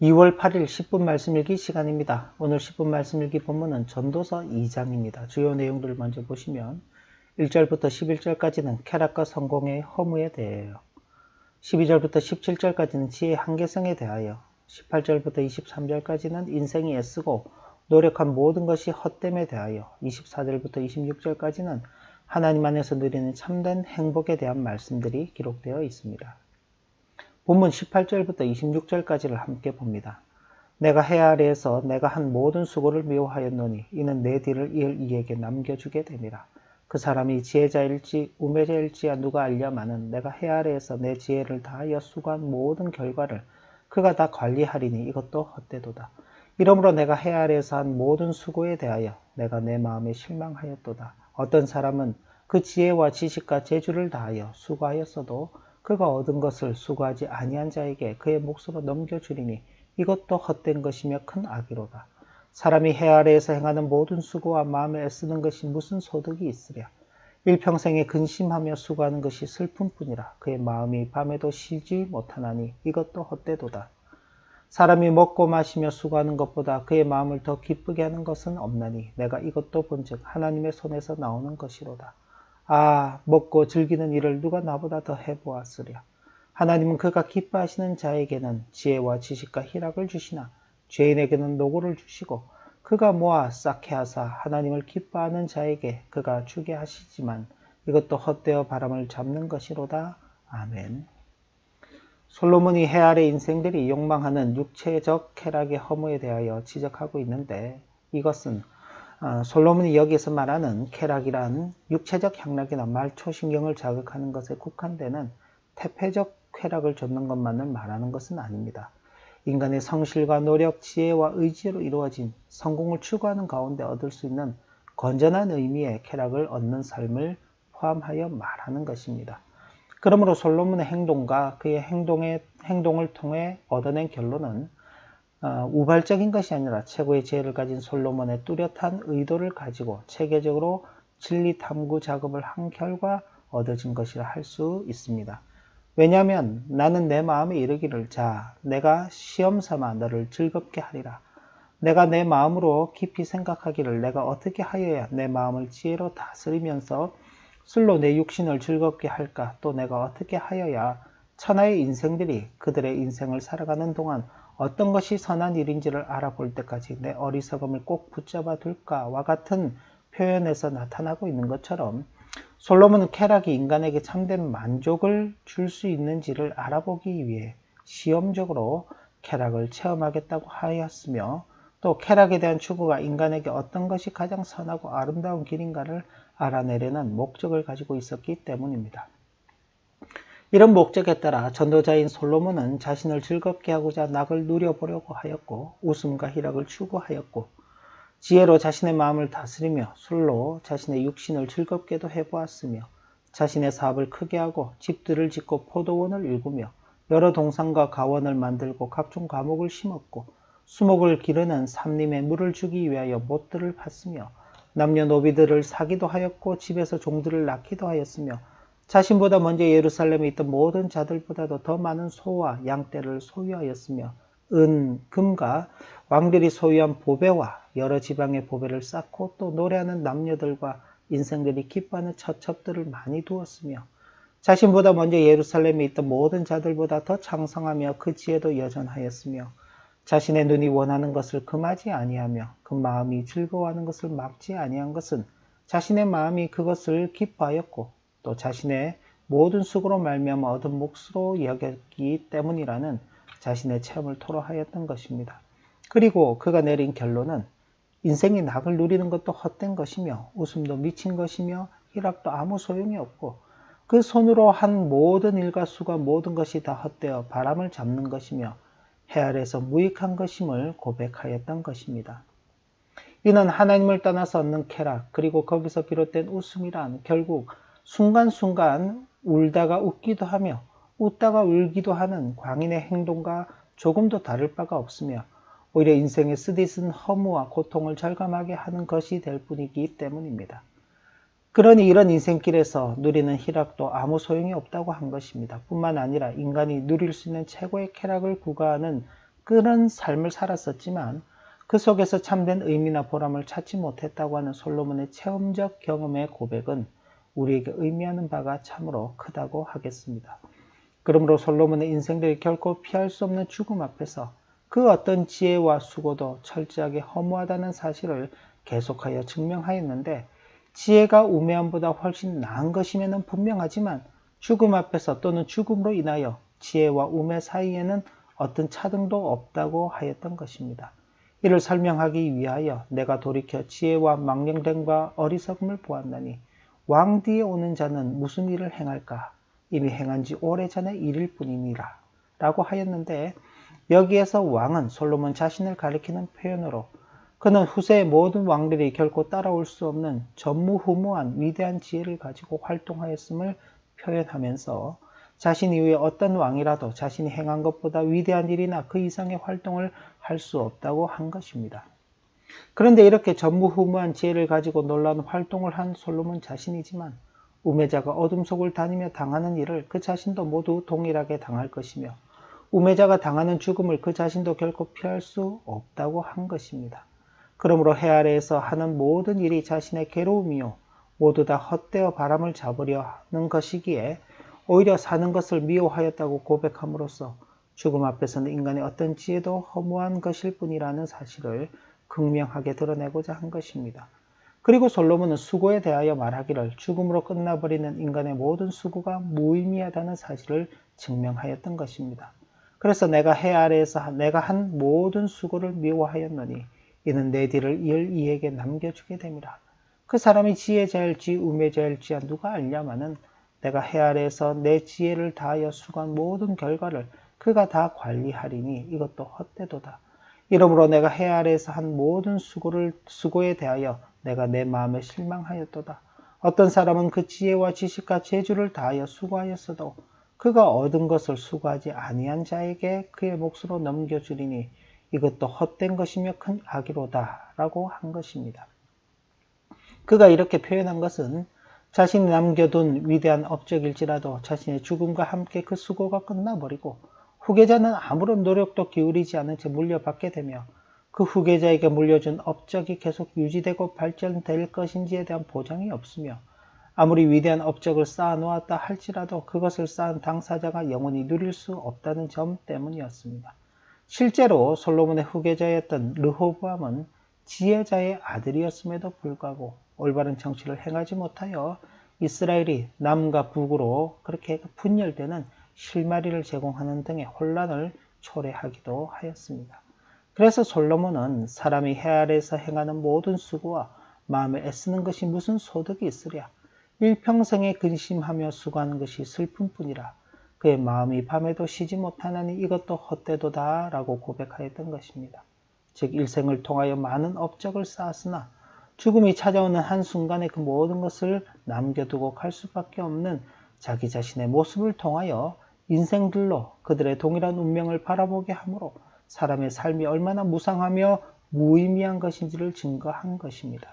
2월 8일 10분 말씀일기 시간입니다. 오늘 10분 말씀일기 본문은 전도서 2장입니다. 주요 내용들을 먼저 보시면 1절부터 11절까지는 쾌락과 성공의 허무에 대해요. 12절부터 17절까지는 지혜의 한계성에 대하여, 18절부터 23절까지는 인생이 애쓰고 노력한 모든 것이 헛됨에 대하여, 24절부터 26절까지는 하나님 안에서 누리는 참된 행복에 대한 말씀들이 기록되어 있습니다. 본문 18절부터 26절까지를 함께 봅니다. 내가 해 아래에서 내가 한 모든 수고를 미워하였노니 이는 내 뒤를 이을 이에게 남겨주게 됨이라. 그 사람이 지혜자일지 우매자일지야 누가 알려마는 내가 해 아래에서 내 지혜를 다하여 수고한 모든 결과를 그가 다 관리하리니 이것도 헛되도다. 이러므로 내가 해 아래에서 한 모든 수고에 대하여 내가 내 마음에 실망하였도다. 어떤 사람은 그 지혜와 지식과 재주를 다하여 수고하였어도 그가 얻은 것을 수고하지 아니한 자에게 그의 몫으로 넘겨주리니 이것도 헛된 것이며 큰 악이로다. 사람이 해 아래에서 행하는 모든 수고와 마음에 애쓰는 것이 무슨 소득이 있으랴. 일평생에 근심하며 수고하는 것이 슬픔뿐이라. 그의 마음이 밤에도 쉬지 못하나니 이것도 헛되도다. 사람이 먹고 마시며 수고하는 것보다 그의 마음을 더 기쁘게 하는 것은 없나니 내가 이것도 본즉 하나님의 손에서 나오는 것이로다. 아, 먹고 즐기는 일을 누가 나보다 더 해보았으랴. 하나님은 그가 기뻐하시는 자에게는 지혜와 지식과 희락을 주시나 죄인에게는 노고를 주시고 그가 모아 쌓게 하사 하나님을 기뻐하는 자에게 그가 주게 하시지만 이것도 헛되어 바람을 잡는 것이로다. 아멘. 솔로몬이 해 아래 인생들이 욕망하는 육체적 쾌락의 허무에 대하여 지적하고 있는데 이것은 솔로몬이 여기서 말하는 쾌락이란 육체적 향락이나 말초신경을 자극하는 것에 국한되는 태폐적 쾌락을 좇는 것만을 말하는 것은 아닙니다. 인간의 성실과 노력, 지혜와 의지로 이루어진 성공을 추구하는 가운데 얻을 수 있는 건전한 의미의 쾌락을 얻는 삶을 포함하여 말하는 것입니다. 그러므로 솔로몬의 행동과 그의 행동을 통해 얻어낸 결론은 우발적인 것이 아니라 최고의 지혜를 가진 솔로몬의 뚜렷한 의도를 가지고 체계적으로 진리 탐구 작업을 한 결과 얻어진 것이라 할 수 있습니다. 왜냐하면 나는 내 마음에 이르기를 자 내가 시험 삼아 너를 즐겁게 하리라. 내가 내 마음으로 깊이 생각하기를 내가 어떻게 하여야 내 마음을 지혜로 다스리면서 술로 내 육신을 즐겁게 할까? 또 내가 어떻게 하여야 천하의 인생들이 그들의 인생을 살아가는 동안 어떤 것이 선한 일인지를 알아볼 때까지 내 어리석음을 꼭 붙잡아 둘까와 같은 표현에서 나타나고 있는 것처럼 솔로몬은 쾌락이 인간에게 참된 만족을 줄 수 있는지를 알아보기 위해 시험적으로 쾌락을 체험하겠다고 하였으며 또 쾌락에 대한 추구가 인간에게 어떤 것이 가장 선하고 아름다운 길인가를 알아내려는 목적을 가지고 있었기 때문입니다. 이런 목적에 따라 전도자인 솔로몬은 자신을 즐겁게 하고자 낙을 누려보려고 하였고 웃음과 희락을 추구하였고 지혜로 자신의 마음을 다스리며 술로 자신의 육신을 즐겁게도 해보았으며 자신의 사업을 크게 하고 집들을 짓고 포도원을 일구며 여러 동산과 가원을 만들고 각종 과목을 심었고 수목을 기르는 삼림에 물을 주기 위하여 못들을 팠으며 남녀노비들을 사기도 하였고 집에서 종들을 낳기도 하였으며 자신보다 먼저 예루살렘에 있던 모든 자들보다도 더 많은 소와 양떼를 소유하였으며 은, 금과 왕들이 소유한 보배와 여러 지방의 보배를 쌓고 또 노래하는 남녀들과 인생들이 기뻐하는 처첩들을 많이 두었으며 자신보다 먼저 예루살렘에 있던 모든 자들보다 더 창성하며 그 지혜도 여전하였으며 자신의 눈이 원하는 것을 금하지 아니하며 그 마음이 즐거워하는 것을 막지 아니한 것은 자신의 마음이 그것을 기뻐하였고 또 자신의 모든 수고로 말미암아 얻은 몫으로 여겼기 때문이라는 자신의 체험을 토로하였던 것입니다. 그리고 그가 내린 결론은 인생이 낙을 누리는 것도 헛된 것이며 웃음도 미친 것이며 희락도 아무 소용이 없고 그 손으로 한 모든 일과 수고 모든 것이 다 헛되어 바람을 잡는 것이며 해 아래에서 무익한 것임을 고백하였던 것입니다. 이는 하나님을 떠나서 얻는 쾌락 그리고 거기서 비롯된 웃음이란 결국 순간순간 울다가 웃기도 하며 웃다가 울기도 하는 광인의 행동과 조금도 다를 바가 없으며 오히려 인생의 쓰디쓴 허무와 고통을 절감하게 하는 것이 될 뿐이기 때문입니다. 그러니 이런 인생길에서 누리는 희락도 아무 소용이 없다고 한 것입니다. 뿐만 아니라 인간이 누릴 수 있는 최고의 쾌락을 구가하는 그런 삶을 살았었지만 그 속에서 참된 의미나 보람을 찾지 못했다고 하는 솔로몬의 체험적 경험의 고백은 우리에게 의미하는 바가 참으로 크다고 하겠습니다. 그러므로 솔로몬의 인생들이 결코 피할 수 없는 죽음 앞에서 그 어떤 지혜와 수고도 철저하게 허무하다는 사실을 계속하여 증명하였는데, 지혜가 우매함보다 훨씬 나은 것임에는 분명하지만 죽음 앞에서 또는 죽음으로 인하여 지혜와 우매 사이에는 어떤 차등도 없다고 하였던 것입니다. 이를 설명하기 위하여 내가 돌이켜 지혜와 망령됨과 어리석음을 보았나니 왕 뒤에 오는 자는 무슨 일을 행할까? 이미 행한 지 오래전의 일일 뿐이니라 라고 하였는데, 여기에서 왕은 솔로몬 자신을 가리키는 표현으로 그는 후세의 모든 왕들이 결코 따라올 수 없는 전무후무한 위대한 지혜를 가지고 활동하였음을 표현하면서 자신 이후에 어떤 왕이라도 자신이 행한 것보다 위대한 일이나 그 이상의 활동을 할 수 없다고 한 것입니다. 그런데 이렇게 전무후무한 지혜를 가지고 놀라운 활동을 한 솔로몬 자신이지만 우매자가 어둠 속을 다니며 당하는 일을 그 자신도 모두 동일하게 당할 것이며 우매자가 당하는 죽음을 그 자신도 결코 피할 수 없다고 한 것입니다. 그러므로 해 아래에서 하는 모든 일이 자신의 괴로움이요 모두 다 헛되어 바람을 잡으려 하는 것이기에 오히려 사는 것을 미워하였다고 고백함으로써 죽음 앞에서는 인간의 어떤 지혜도 허무한 것일 뿐이라는 사실을 극명하게 드러내고자 한 것입니다. 그리고 솔로몬은 수고에 대하여 말하기를 죽음으로 끝나버리는 인간의 모든 수고가 무의미하다는 사실을 증명하였던 것입니다. 그래서 내가 해 아래에서 내가 한 모든 수고를 미워하였노니 이는 내 뒤를 이을 이에게 남겨주게 됨이라. 그 사람이 지혜자일지 우매자일지야 누가 알냐마는 내가 해 아래에서 내 지혜를 다하여 수고한 모든 결과를 그가 다 관리하리니 이것도 헛되도다. 이러므로 내가 해 아래에서 한 모든 수고에 대하여 내가 내 마음에 실망하였도다. 어떤 사람은 그 지혜와 지식과 재주를 다하여 수고하였어도 그가 얻은 것을 수고하지 아니한 자에게 그의 몫으로 넘겨주리니 이것도 헛된 것이며 큰 악이로다 라고 한 것입니다. 그가 이렇게 표현한 것은 자신이 남겨둔 위대한 업적일지라도 자신의 죽음과 함께 그 수고가 끝나버리고 후계자는 아무런 노력도 기울이지 않은 채 물려받게 되며 그 후계자에게 물려준 업적이 계속 유지되고 발전될 것인지에 대한 보장이 없으며 아무리 위대한 업적을 쌓아놓았다 할지라도 그것을 쌓은 당사자가 영원히 누릴 수 없다는 점 때문이었습니다. 실제로 솔로몬의 후계자였던 르호보암은 지혜자의 아들이었음에도 불구하고 올바른 정치를 행하지 못하여 이스라엘이 남과 북으로 그렇게 분열되는 실마리를 제공하는 등의 혼란을 초래하기도 하였습니다. 그래서 솔로몬은 사람이 해 아래에서 행하는 모든 수고와 마음에 애쓰는 것이 무슨 소득이 있으랴. 일평생에 근심하며 수고하는 것이 슬픔뿐이라. 그의 마음이 밤에도 쉬지 못하나니 이것도 헛되도다 라고 고백하였던 것입니다. 즉 일생을 통하여 많은 업적을 쌓았으나 죽음이 찾아오는 한순간에 그 모든 것을 남겨두고 갈 수밖에 없는 자기 자신의 모습을 통하여 인생들로 그들의 동일한 운명을 바라보게 하므로 사람의 삶이 얼마나 무상하며 무의미한 것인지를 증거한 것입니다.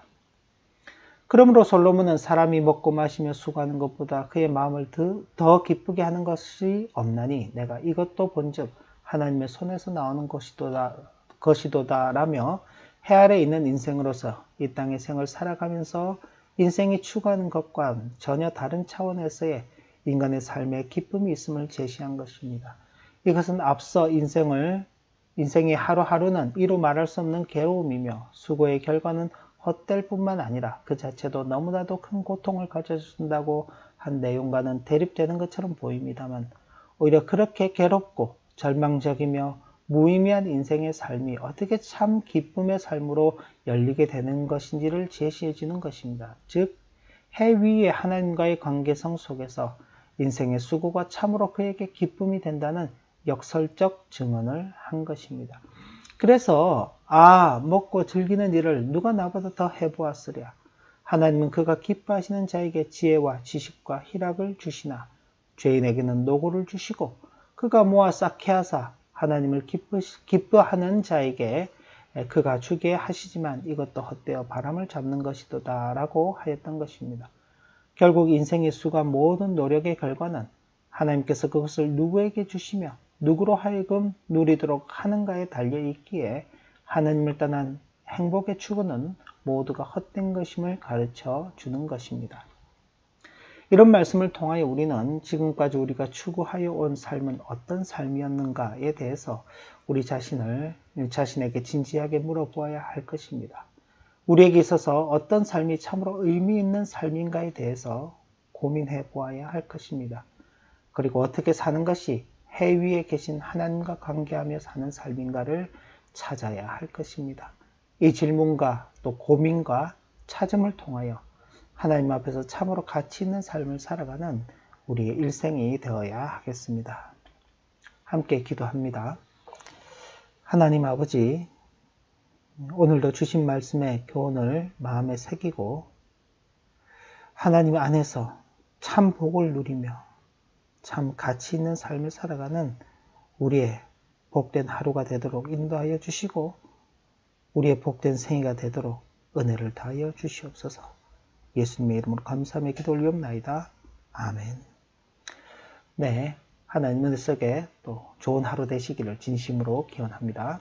그러므로 솔로몬은 사람이 먹고 마시며 수고하는 것보다 그의 마음을 더 기쁘게 하는 것이 없나니 내가 이것도 본즉 하나님의 손에서 나오는 것이도다 라며 해 아래 있는 인생으로서 이 땅의 생을 살아가면서 인생이 추구하는 것과 전혀 다른 차원에서의 인간의 삶에 기쁨이 있음을 제시한 것입니다. 이것은 앞서 인생의 하루하루는 이루 말할 수 없는 괴로움이며 수고의 결과는 헛될 뿐만 아니라 그 자체도 너무나도 큰 고통을 가져준다고 한 내용과는 대립되는 것처럼 보입니다만 오히려 그렇게 괴롭고 절망적이며 무의미한 인생의 삶이 어떻게 참 기쁨의 삶으로 열리게 되는 것인지를 제시해 주는 것입니다. 즉, 해 위의 하나님과의 관계성 속에서 인생의 수고가 참으로 그에게 기쁨이 된다는 역설적 증언을 한 것입니다. 그래서 먹고 즐기는 일을 누가 나보다 더 해보았으랴. 하나님은 그가 기뻐하시는 자에게 지혜와 지식과 희락을 주시나 죄인에게는 노고를 주시고 그가 모아 쌓게 하사 하나님을 기뻐하는 자에게 그가 주게 하시지만 이것도 헛되어 바람을 잡는 것이도다 라고 하였던 것입니다. 결국 인생의 수가 모든 노력의 결과는 하나님께서 그것을 누구에게 주시며 누구로 하여금 누리도록 하는가에 달려 있기에 하나님을 떠난 행복의 추구는 모두가 헛된 것임을 가르쳐 주는 것입니다. 이런 말씀을 통하여 우리는 지금까지 우리가 추구하여 온 삶은 어떤 삶이었는가에 대해서 우리 자신에게 진지하게 물어보아야 할 것입니다. 우리에게 있어서 어떤 삶이 참으로 의미 있는 삶인가에 대해서 고민해 보아야 할 것입니다. 그리고 어떻게 사는 것이 해 위에 계신 하나님과 관계하며 사는 삶인가를 찾아야 할 것입니다. 이 질문과 또 고민과 찾음을 통하여 하나님 앞에서 참으로 가치 있는 삶을 살아가는 우리의 일생이 되어야 하겠습니다. 함께 기도합니다. 하나님 아버지, 오늘도 주신 말씀의 교훈을 마음에 새기고 하나님 안에서 참 복을 누리며 참 가치 있는 삶을 살아가는 우리의 복된 하루가 되도록 인도하여 주시고 우리의 복된 생애가 되도록 은혜를 다하여 주시옵소서. 예수님의 이름으로 감사하며 기도 올리옵나이다. 아멘. 네, 하나님 은혜 속에 또 좋은 하루 되시기를 진심으로 기원합니다.